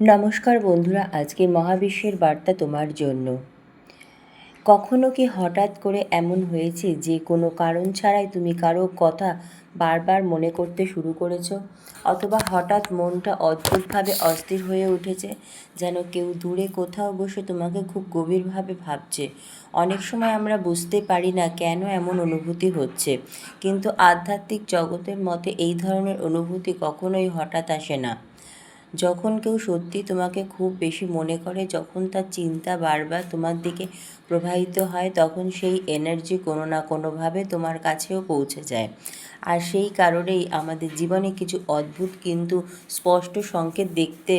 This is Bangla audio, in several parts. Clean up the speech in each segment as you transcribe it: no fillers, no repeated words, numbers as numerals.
নমস্কার বন্ধুরা, আজকের মহাবিশ্বের বার্তা তোমার জন্য। কখনো কি হঠাৎ করে এমন হয়েছে যে কোনো কারণ ছাড়াই তুমি কারো কথা বারবার মনে করতে শুরু করেছো? অথবা হঠাৎ মনটা অদ্ভুতভাবে অস্থির হয়ে উঠেছে, যেন কেউ দূরে কোথাও বসে তোমাকে খুব গভীরভাবে ভাবছে। অনেক সময় আমরা বুঝতে পারি না কেন এমন অনুভূতি হচ্ছে, কিন্তু আধ্যাত্মিক জগতের মতে এই ধরনের অনুভূতি কখনোই হঠাৎ আসে না। যখন কেউ সত্যি তোমাকে খুব বেশি মনে করে, যখন তার চিন্তা বারবার তোমার দিকে প্রবাহিত হয়, তখন সেই এনার্জি কোনো না কোনোভাবে তোমার কাছেও পৌঁছে যায়। আর সেই কারণেই আমাদের জীবনে কিছু অদ্ভুত কিন্তু স্পষ্ট সংকেত দেখতে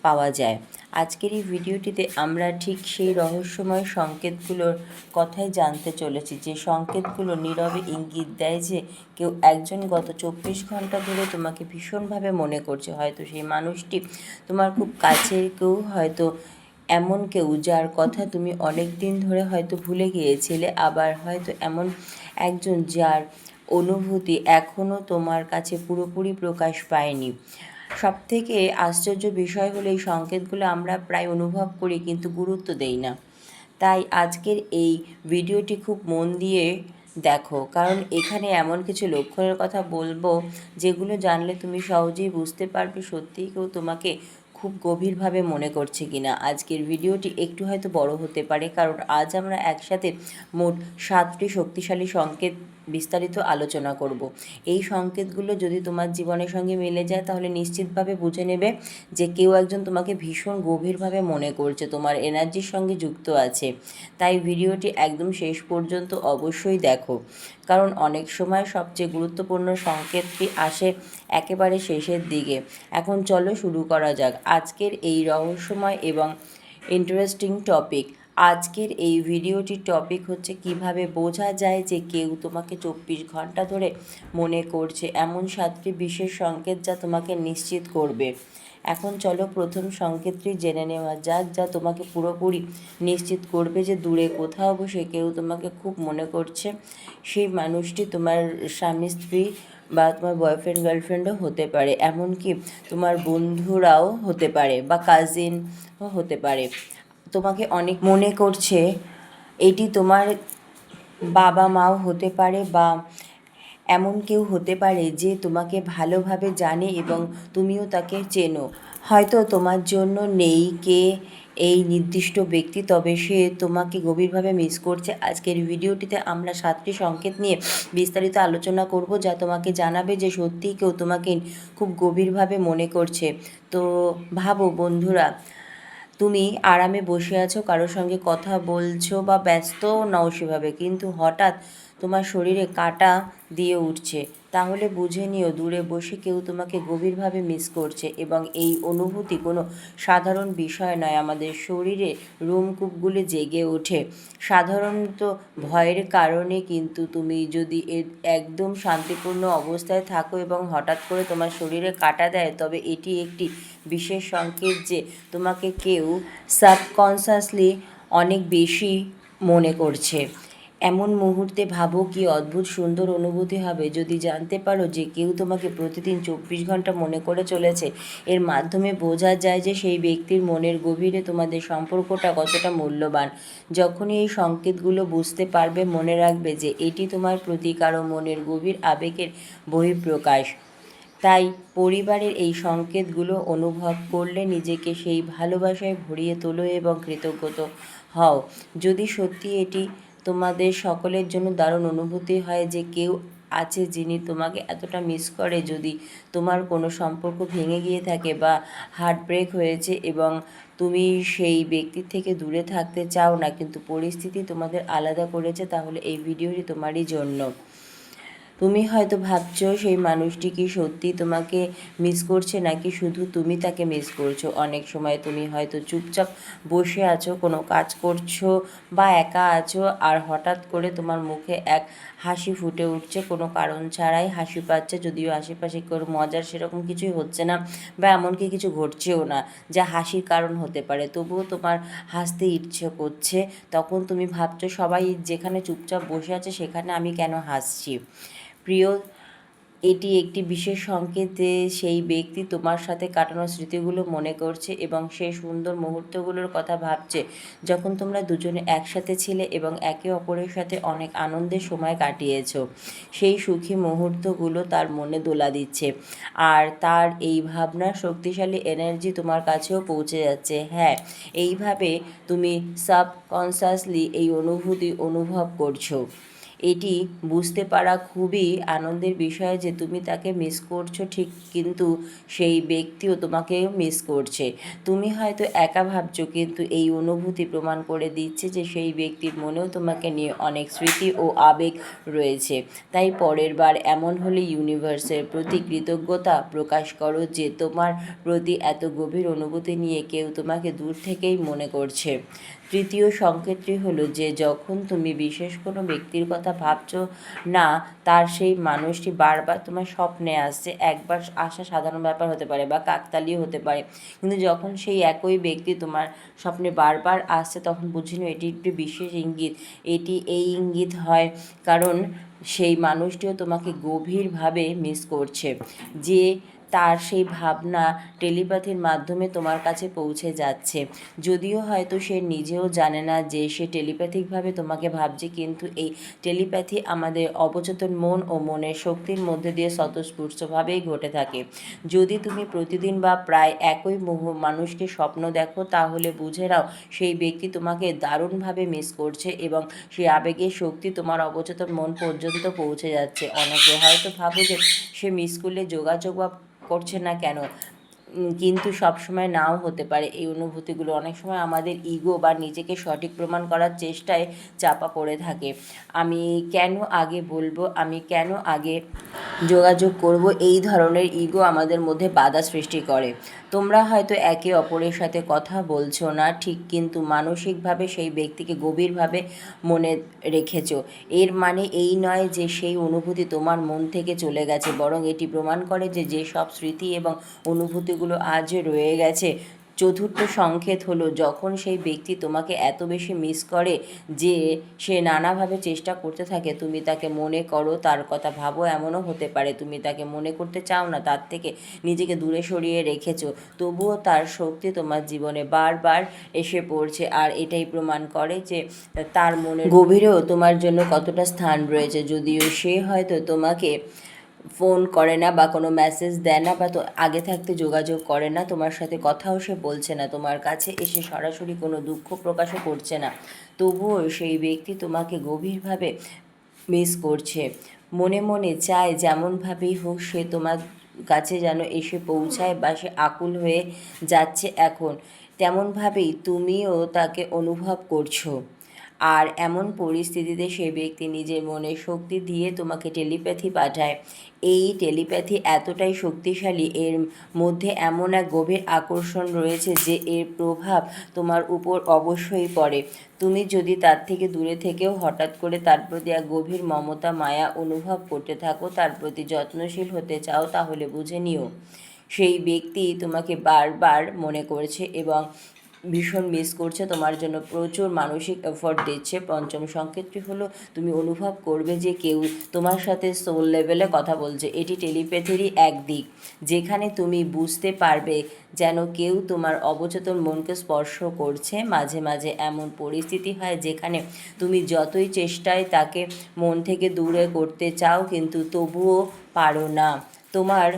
পাওয়া যায়। আজকের এই ভিডিওটিতে আমরা ঠিক সেই রহস্যময় সংকেতগুলোর কথাই জানতে চলেছি, যে সংকেতগুলো নীরবে ইঙ্গিত দেয় যে কেউ একজন গত 24 ঘন্টা ধরে তোমাকে ভীষণভাবে মনে করছে। হয়তো সেই মানুষটি তোমার খুব কাছের কেউ, হয়তো এমন কেউ যার কথা তুমি অনেক দিন ধরে হয়তো ভুলে গিয়েছিলে, আবার হয়তো এমন একজন যার অনুভূতি এখনও তোমার কাছে পুরোপুরি প্রকাশ পায়নি। সবথেকে আশ্চর্য বিষয় হলো, এই সংকেতগুলো আমরা প্রায় অনুভব করি কিন্তু গুরুত্ব দেই না। তাই আজকের এই ভিডিওটি খুব মন দিয়ে দেখো, কারণ এখানে এমন কিছু লক্ষণের কথা বলবো যেগুলো জানলে তুমি সহজেই বুঝতে পারবে সত্যিই কেউ তোমাকে খুব গভীরভাবে মনে করছে কিনা। আজকের ভিডিওটি একটু হয়তো বড় হতে পারে, কারণ আজ আমরা একসাথে মোট 7টি শক্তিশালী সংকেত বিস্তারিত আলোচনা করব। এই সংকেতগুলো যদি তোমার জীবনের সঙ্গে মিলে যায়, তাহলে নিশ্চিতভাবে বুঝে নেবে যে কেউ একজন তোমাকে ভীষণ গভীরভাবে মনে করছে, তোমার এনার্জির সঙ্গে যুক্ত আছে। তাই ভিডিওটি একদম শেষ পর্যন্ত অবশ্যই দেখো, কারণ অনেক সময় সবচেয়ে গুরুত্বপূর্ণ সংকেতটি আসে একেবারে শেষের দিকে। এখন চলো শুরু করা যাক আজকের এই রহস্যময় এবং ইন্টারেস্টিং টপিক। আজকের এই ভিডিওটির টপিক হচ্ছে কিভাবে বোঝা যায় যে কেউ তোমাকে 24 ঘন্টা ধরে মনে করছে, এমন 7টি বিশেষ সংকেত যা তোমাকে নিশ্চিত করবে। এখন চলো প্রথম সংকেতটি জেনে নেওয়া যাক, যা তোমাকে পুরোপুরি নিশ্চিত করবে যে দূরে কোথাও বসে কেউ তোমাকে খুব মনে করছে। সেই মানুষটি তোমার স্বামী স্ত্রী বা তোমার বয়ফ্রেন্ড গার্লফ্রেন্ডও হতে পারে, এমনকি তোমার বন্ধুরাও হতে পারে বা কাজিনও হতে পারে। তোমাকে অনেক মনে করছে, এটি তোমার বাবা মাও হতে পারে, বা এমন কেউ হতে পারে যে তোমাকে ভালোভাবে জানে এবং তুমিও তাকে চেনো। হয়তো তোমার জন্য নেই কে এই নির্দিষ্ট ব্যক্তি, তবে সে তোমাকে গভীরভাবে মিস করছে। আজকের ভিডিওটিতে আমরা 7টি সংকেত নিয়ে বিস্তারিত আলোচনা করব, যা তোমাকে জানাবে যে সত্যিই কেউ তোমাকে খুব গভীরভাবে মনে করছে। তো ভাবো বন্ধুরা, তুমি আরামে বসে আছো, কারোর সঙ্গে কথা বলছো বা ব্যস্তও নও সেভাবে, কিন্তু হঠাৎ তোমার শরীরে কাঁটা দিয়ে উঠছে, তাহলে বুঝে নিও দূরে বসে কেউ তোমাকে গভীরভাবে মিস করছে। এবং এই অনুভূতি কোনো সাধারণ বিষয় নয়, আমাদের শরীরে রোমকূপগুলি জেগে ওঠে সাধারণত ভয়ের কারণে। কিন্তু তুমি যদি একদম শান্তিপূর্ণ অবস্থায় থাকো এবং হঠাৎ করে তোমার শরীরে কাঁটা দেয়, তবে এটি একটি বিশেষ সংকেত যে তোমাকে কেউ সাবকনশাসলি অনেক বেশি মনে করছে। এমন মুহূর্তে ভাবো কি অদ্ভুত সুন্দর অনুভূতি হবে যদি জানতে পারো যে কেউ তোমাকে প্রতিদিন 24 ঘন্টা মনে করে চলেছে। এর মাধ্যমে বোঝা যায় যে সেই ব্যক্তির মনের গভীরে তোমাদের সম্পর্কটা কতটা মূল্যবান। যখনই এই সংকেতগুলো বুঝতে পারবে, মনে রাখবে যে এটি তোমার প্রতি কারো মনের গভীর আবেগের বহিঃপ্রকাশ। তাই পরিবারের এই সংকেতগুলো অনুভব করলে নিজেকে সেই ভালোবাসায় ভরিয়ে তোলো এবং কৃতজ্ঞত হও। যদি সত্যি এটি তোমাদের সকলের জন্য দারুণ অনুভূতি হয় যে কেউ আছে যিনি তোমাকে এতটা মিস করে, যদি তোমার কোনো সম্পর্ক ভেঙে গিয়ে থাকে বা হার্ট ব্রেক হয়েছে এবং তুমি সেই ব্যক্তির থেকে দূরে থাকতে চাও না, কিন্তু পরিস্থিতি তোমাদের আলাদা করেছে, তাহলে এই ভিডিওটি তোমারই জন্য। তুমি হয়তো ভাবছো সেই মানুষটি কি সত্যি তোমাকে মিস করছে, নাকি শুধু তুমি তাকে মিস করছো। অনেক সময় তুমি হয়তো চুপচাপ বসে আছো, কোনো কাজ করছো বা একা আছো, আর হঠাৎ করে তোমার মুখে এক হাসি ফুটে উঠছে, কোনো কারণ ছাড়াই হাসি পাচ্ছে, যদিও আশেপাশে কোনো মজার সেরকম কিছুই হচ্ছে না বা এমনকি কিছু ঘটছেও না যা হাসির কারণ হতে পারে, তবুও তোমার হাসতে ইচ্ছে করছে। তখন তুমি ভাবছো সবাই যেখানে চুপচাপ বসে আছে সেখানে আমি কেন হাসছি। প্রিয় এটি একটি বিশেষ সংকেত যে সেই ব্যক্তি তোমার সাথে কাটানো স্মৃতিগুলো মনে করছে এবং সেই সুন্দর মুহূর্তগুলোর কথা ভাবছে যখন তোমরা দুজনে একসাথে ছিলে এবং একে অপরের সাথে অনেক আনন্দের সময় কাটিয়েছো। সেই সুখী মুহূর্তগুলো তার মনে দোলা দিচ্ছে, আর তার এই ভাবনার শক্তিশালী এনার্জি তোমার কাছেও পৌঁছে যাচ্ছে। হ্যাঁ, এইভাবে তুমি সাবকনসিয়াসলি এই অনুভূতি অনুভব করছো। এটি বুঝতে পারা খুবই আনন্দের বিষয় যে তুমি তাকে মিস করছো ঠিক, কিন্তু সেই ব্যক্তিও তোমাকে মিস করছে। তুমি হয়তো একা ভাবছো, কিন্তু এই অনুভূতি প্রমাণ করে দিচ্ছে যে সেই ব্যক্তির মনেও তোমাকে নিয়ে অনেক স্মৃতি ও আবেগ রয়েছে। তাই পরের বার এমন হলে ইউনিভার্সের প্রতি কৃতজ্ঞতা প্রকাশ করো যে তোমার প্রতি এত গভীর অনুভূতি নিয়ে কেউ তোমাকে দূর থেকেই মনে করছে। তৃতীয় সংকেতটি হলো যে যখন তুমি বিশেষ কোনো ব্যক্তির কথা ভাবছো না, তার সেই মানুষটি বারবার তোমার স্বপ্নে আসছে। একবার আসা সাধারণ ব্যাপার হতে পারে বা কাকতালীয় হতে পারে, কিন্তু যখন সেই একই ব্যক্তি তোমার স্বপ্নে বারবার আসছে তখন বুঝে নিও এটি একটি বিশেষ ইঙ্গিত। এটি এই ইঙ্গিত হয় কারণ সেই মানুষটিও তোমাকে গভীরভাবে মিস করছে, যে তার সেই ভাবনা টেলিপ্যাথির মাধ্যমে তোমার কাছে পৌঁছে যাচ্ছে। যদিও হয়তো সে নিজেও জানে না যে সে টেলিপ্যাথিকভাবে তোমাকে ভাবছে, কিন্তু এই টেলিপ্যাথি আমাদের অবচেতন মন ও মনের শক্তির মধ্যে দিয়ে স্বতঃস্ফূর্তভাবেই ঘটে থাকে। যদি তুমি প্রতিদিন বা প্রায় একই মানুষকে স্বপ্ন দেখো, তাহলে বুঝে নাও সেই ব্যক্তি তোমাকে দারুণভাবে মিস করছে এবং সেই আবেগের শক্তি তোমার অবচেতন মন পর্যন্ত পৌঁছে যাচ্ছে। অনেকে হয়তো ভাবো যে সে মিস করলে যোগাযোগ বা করছে না কেন, কিন্তু সবসময় নাও হতে পারে। এই অনুভূতিগুলো অনেক সময় আমাদের ইগো বা নিজেকে সঠিক প্রমাণ করার চেষ্টায় চাপা পড়ে থাকে। আমি কেন আগে বলবো, আমি কেন আগে যোগাযোগ করব, এই ধরনের ইগো আমাদের মধ্যে বাধা সৃষ্টি করে। তোমরা হয়তো একে অপরের সাথে কথা বলছো না ঠিক, কিন্তু মানসিকভাবে সেই ব্যক্তিকে গভীরভাবে মনে রেখেছো। এর মানে এই নয় যে সেই অনুভূতি তোমার মন থেকে চলে গেছে, বরং এটি প্রমাণ করে যে যেসব স্মৃতি এবং অনুভূতিগুলো আজ রয়ে গেছে। চতুর্থ সংকেত হলো যখন সেই ব্যক্তি তোমাকে এত বেশি মিস করে যে সে নানাভাবে চেষ্টা করতে থাকে তুমি তাকে মনে করো, তার কথা ভাবো। এমনও হতে পারে তুমি তাকে মনে করতে চাও না, তার থেকে নিজেকে দূরে সরিয়ে রেখেছো, তবুও তার শক্তি তোমার জীবনে বারবার এসে পড়ছে। আর এটাই প্রমাণ করে যে তার মনের গভীরেও তোমার জন্য কতটা স্থান রয়েছে। যদিও সে হয়তো তোমাকে ফোন করে না বা কোনো মেসেজ দেয় না বা তো আগে থাকতে যোগাযোগ করে না, তোমার সাথে কথাও সে বলছে না, তোমার কাছে এসে সরাসরি কোনো দুঃখ প্রকাশও করছে না, তবুও সেই ব্যক্তি তোমাকে গভীরভাবে মিস করছে। মনে মনে চায় যেমনভাবেই হোক সে তোমার কাছে যেন এসে পৌঁছায় বা সে আকুল হয়ে যাচ্ছে এখন, তেমনভাবেই তুমিও তাকে অনুভব করছো। আর এমন পরিস্থিতিতে সেই ব্যক্তি নিজের মনের শক্তি দিয়ে তোমাকে টেলিপ্যাথি পাঠায়। এই টেলিপ্যাথি এতটাই শক্তিশালী, এর মধ্যে এমন এক গভীর আকর্ষণ রয়েছে যে এর প্রভাব তোমার উপর অবশ্যই পড়ে। তুমি যদি তার থেকে দূরে থেকেও হঠাৎ করে তার প্রতি এক গভীর মমতা মায়া অনুভব করতে থাকো, তার প্রতি যত্নশীল হতে চাও, তাহলে বুঝে নিও সেই ব্যক্তি তোমাকে বারবার মনে করছে এবং ভীষণ মিস করছে, তোমার জন্য প্রচুর মানসিক এফোর্ট দিচ্ছে। পঞ্চম সংকেতটি হলো তুমি অনুভব করবে যে কেউ তোমার সাথে সোল লেভেলে কথা বলছে। এটি টেলিপ্যাথিরই এক দিক, যেখানে তুমি বুঝতে পারবে যেন কেউ তোমার অবচেতন মনকে স্পর্শ করছে। মাঝে মাঝে এমন পরিস্থিতি হয় যেখানে তুমি যতই চেষ্টায় তাকে মন থেকে দূরে করতে চাও, কিন্তু তবুও পারো না। তোমার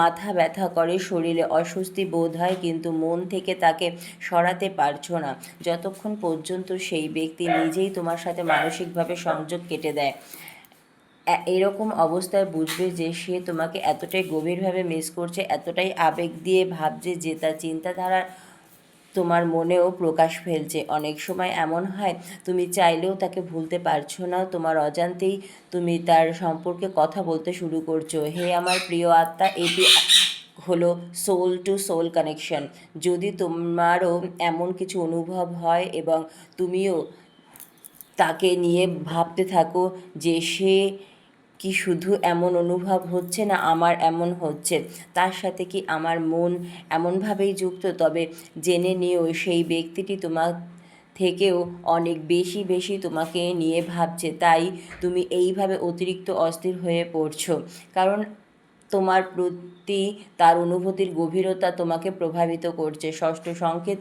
মাথা ব্যথা করে, শরীরে অস্বস্তি বোধ হয়, কিন্তু মন থেকে তাকে সরাতে পারছো না যতক্ষণ পর্যন্ত সেই ব্যক্তি নিজেই তোমার সাথে মানসিকভাবে সংযোগ কেটে দেয়। এরকম অবস্থায় বুঝবে যে সে তোমাকে এতটাই গভীরভাবে মিস করছে, এতটাই আবেগ দিয়ে ভাবছে যে তার চিন্তাধারা তোমার মনেও প্রকাশ ফেলছে। অনেক সময় এমন হয় তুমি চাইলেও তাকে ভুলতে পারছো না, তোমার অজান্তেই তুমি তার সম্পর্কে কথা বলতে শুরু করছো। হে আমার প্রিয় আত্মা, এটি হলো সোল টু সোল কানেকশন। যদি তোমারও এমন কিছু অনুভব হয় এবং তুমিও তাকে নিয়ে ভাবতে থাকো যে সে কি শুধু এমন অনুভব হচ্ছে না আমার এমন হচ্ছে, তার সাথে কি আমার মন এমনভাবেই যুক্ত, তবে জেনে নিও সেই ব্যক্তিটি তোমার থেকেও অনেক বেশি বেশি তোমাকে নিয়ে ভাবছে, তাই তুমি এইভাবে অতিরিক্ত অস্থির হয়ে পড়ছো। কারণ তোমার প্রতি তার অনুভূতির গভীরতা তোমাকে প্রভাবিত করছে। ষষ্ঠ সংকেত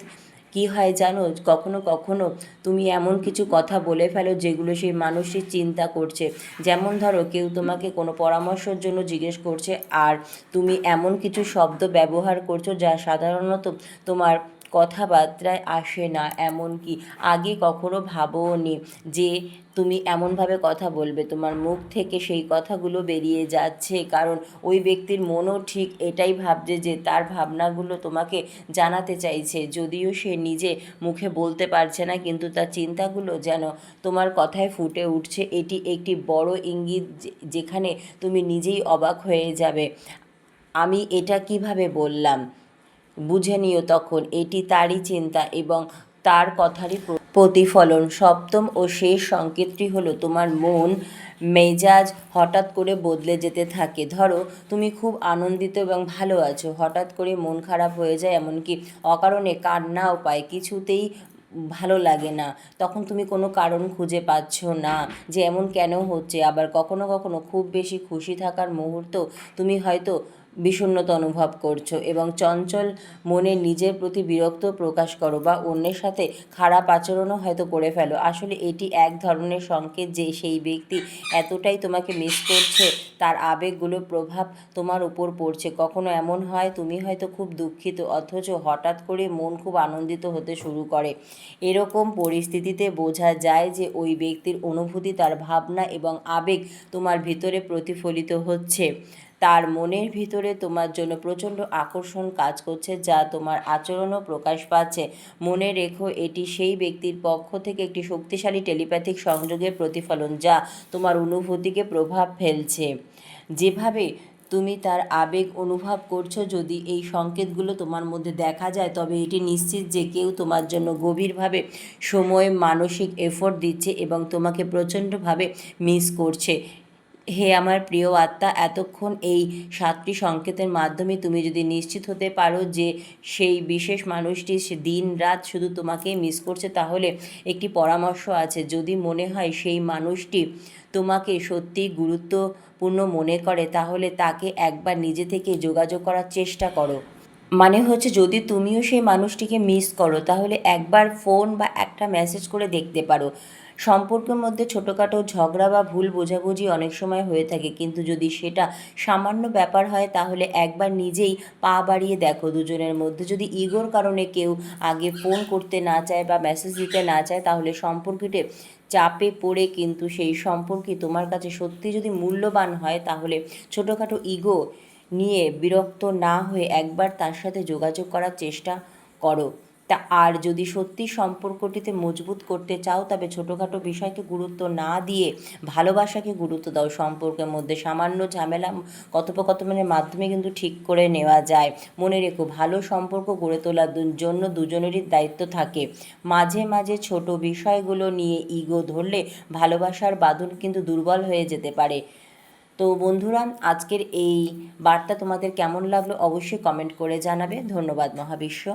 কি হয় জানো, কখনো কখনো তুমি এমন কিছু কথা বলে ফেলো যেগুলো সেই মানুষটি চিন্তা করছে। যেমন ধরো, কেউ তোমাকে কোনো পরামর্শের জন্য জিজ্ঞেস করছে, আর তুমি এমন কিছু শব্দ ব্যবহার করছো যা সাধারণত তোমার কথাবার্তায় আসে না, এমনকি আগে কখনো ভাবোনি যে তুমি এমনভাবে কথা বলবে। তোমার মুখ থেকে সেই কথাগুলো বেরিয়ে যাচ্ছে, কারণ ওই ব্যক্তির মনও ঠিক এটাই ভাবছে যে তার ভাবনাগুলো তোমাকে জানাতে চাইছে, যদিও সে নিজে মুখে বলতে পারছে না, কিন্তু তার চিন্তাগুলো যেন তোমার কথায় ফুটে উঠছে। এটি একটি বড় ইঙ্গিত যেখানে তুমি নিজেই অবাক হয়ে যাবে, আমি এটা কিভাবে বললাম। বুঝে নিও তখন এটি তারই চিন্তা এবং তার কথারই প্রতিফলন। সপ্তম ও শেষ সংকেতটি হলো তোমার মন মেজাজ হঠাৎ করে বদলে যেতে থাকে। ধরো, তুমি খুব আনন্দিত এবং ভালো আছো, হঠাৎ করে মন খারাপ হয়ে যায়, এমনকি অকারণে কান্নাও পায়, কিছুতেই ভালো লাগে না। তখন তুমি কোনো কারণ খুঁজে পাচ্ছ না যে এমন কেন হচ্ছে। আবার কখনো কখনো খুব বেশি খুশি থাকার মুহূর্ত তুমি হয়তো বিষণ্ণতা অনুভব করছো এবং চঞ্চল মনে নিজের প্রতি বিরক্ত প্রকাশ করো বা অন্যের সাথে খারাপ আচরণও হয়তো করে ফেলো। আসলে এটি এক ধরনের সংকেত যে সেই ব্যক্তি এতটাই তোমাকে মিস করছে, তার আবেগগুলোর প্রভাব তোমার উপর পড়ছে। কখনো এমন হয় তুমি হয়তো খুব দুঃখিত, অথচ হঠাৎ করে মন খুব আনন্দিত হতে শুরু করে। এরকম পরিস্থিতিতে বোঝা যায় যে ওই ব্যক্তির অনুভূতি, তার ভাবনা এবং আবেগ তোমার ভিতরে প্রতিফলিত হচ্ছে। তার মনের ভিতরে তোমার জন্য প্রচণ্ড আকর্ষণ কাজ করছে, যা তোমার আচরণও প্রকাশ পাচ্ছে। মনে রেখো, এটি সেই ব্যক্তির পক্ষ থেকে একটি শক্তিশালী টেলিপ্যাথিক সংযোগের প্রতিফলন, যা তোমার অনুভূতিকে প্রভাব ফেলছে। যেভাবে তুমি তার আবেগ অনুভব করছো, যদি এই সংকেতগুলো তোমার মধ্যে দেখা যায়, তবে এটি নিশ্চিত যে কেউ তোমার জন্য গভীরভাবে সময়, মানসিক এফোর্ট দিচ্ছে এবং তোমাকে প্রচণ্ডভাবে মিস করছে। হে আমার প্রিয় আত্মা, এতক্ষণ এই 7টি সংকেতের মাধ্যমে তুমি যদি নিশ্চিত হতে পারো যে সেই বিশেষ মানুষটি সে দিন রাত শুধু তোমাকেই মিস করছে, তাহলে একটি পরামর্শ আছে। যদি মনে হয় সেই মানুষটি তোমাকে সত্যিই গুরুত্বপূর্ণ মনে করে, তাহলে তাকে একবার নিজে থেকে যোগাযোগ করার চেষ্টা করো। মানে হচ্ছে, যদি তুমিও সেই মানুষটিকে মিস করো, তাহলে একবার ফোন বা একটা মেসেজ করে দেখতে পারো। সম্পর্কের মধ্যে ছোটোখাটো ঝগড়া বা ভুল বোঝাবুঝি অনেক সময় হয়ে থাকে, কিন্তু যদি সেটা সামান্য ব্যাপার হয়, তাহলে একবার নিজেই পা বাড়িয়ে দেখো দুজনের মধ্যে। যদি ইগোর কারণে কেউ আগে ফোন করতে না চায় বা মেসেজ দিতে না চায়, তাহলে সম্পর্কটি চাপে পড়ে, কিন্তু সেই সম্পর্কে তোমার কাছে সত্যি যদি মূল্যবান হয়, তাহলে ছোটোখাটো ইগো নিয়ে বিরক্ত না হয়ে একবার তার সাথে যোগাযোগ করার চেষ্টা করো। আর যদি সত্যি সম্পর্কটিতে মজবুত করতে চাও, তবে ছোটোখাটো বিষয়কে গুরুত্ব না দিয়ে ভালোবাসাকে গুরুত্ব দাও। সম্পর্কের মধ্যে সামান্য ঝামেলা কথোপকথনের মাধ্যমে কিন্তু ঠিক করে নেওয়া যায়। মনে রেখো, ভালো সম্পর্ক গড়ে তোলার জন্য দুজনেরই দায়িত্ব থাকে। মাঝে মাঝে ছোট বিষয়গুলো নিয়ে ইগো ধরলে ভালোবাসার বাঁধন কিন্তু দুর্বল হয়ে যেতে পারে। তো বন্ধুরা, আজকের এই বার্তা তোমাদের কেমন লাগলো অবশ্যই কমেন্ট করে জানাবে। ধন্যবাদ মহাবিশ্ব।